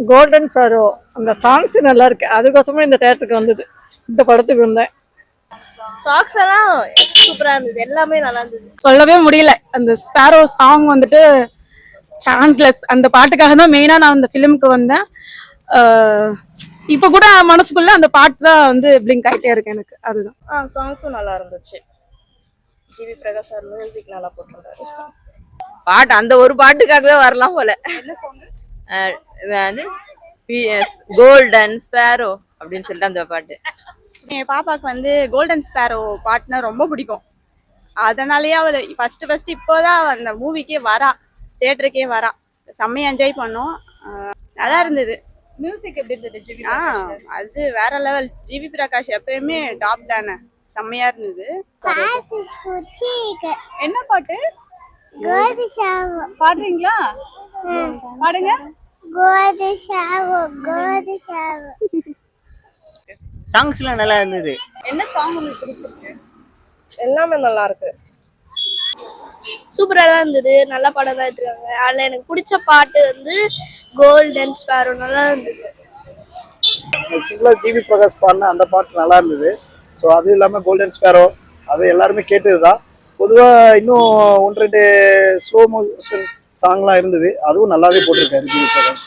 Golden Pharaoh அந்த songs நல்லா இருக்கு. அதுக்கோசமே இந்த தேட்டருக்கு வந்தது. இந்த படத்துக்கு வந்தேன். சாக்ஸ் எல்லாம் சூப்பரா இருந்தது. எல்லாமே நல்லா இருந்தது. சொல்லவே முடியல. அந்த ஸ்பேரோ சாங் வந்துட்டு சான்ஸ்லெஸ். அந்த பாட்டுக்காக தான் மெயினா நான் அந்த ஃபிலிமுக்கு வந்தேன். இப்போ கூட மனசுக்குள்ள அந்த பாட்டு தான் வந்து பிளிங்க் ஆயிட்டே இருக்கு எனக்கு. அதுதான். சாங்ஸும் நல்லா இருந்துச்சு. ஜிவி பிரகாஷ் சார் மியூசிக் நல்லா போட்டிருந்தாரு. பாட்டு அந்த ஒரு பாட்டுக்காகவே வரலாம் போல. என்ன சாங்? வந்து கோல்டன் ஸ்பேரோ அப்படின்னு சொல்லிட்டு அந்த பாட்டு. என் பாப்பாக்கு வந்து கோல்டன் ஸ்பேரோ பாட்டுனா ரொம்ப பிடிக்கும். அதனாலயே அவள் ஃபர்ஸ்ட் இப்போதான் அந்த மூவிக்கே வரா, தியேட்டருக்கே வரா. செம்மையா என்ஜாய் பண்ணோம். நல்லா இருந்தது. மியூசிக் எப்படி இருந்தது ஜிவி? அது வேற லெவல். ஜிவி பிரகாஷ் எப்பயுமே டாப் தானே. செம்மையா இருந்தது. என்ன பாட்டு பாடுறீங்களா? பாடுங்க. சாங்ஸ்லாம் நல்லா இருந்தது. என்ன சாங் உங்களுக்கு பிடிச்சிருக்கு? எல்லாமே நல்லா இருக்கு. சூப்பரா தான் இருந்தது. நல்ல படம் தான் எடுத்துருக்காங்க. அதில் எனக்கு பிடிச்ச பாட்டு வந்து கோல்டன் ஸ்பேரோ நல்லா இருந்தது. சிம்பிளா ஜிவி பிரகாஷ் பாடின அந்த பாட்டு நல்லா இருந்தது. ஸோ அது இல்லாமல் கோல்டன் ஸ்பேரோ அது எல்லாருமே கேட்டது தான். பொதுவாக இன்னும் 1-2 ஸ்லோ மோஷன் சாங்லாம் இருந்தது. அதுவும் நல்லாவே போட்டிருக்காரு ஜிவி பிரகாஷ்.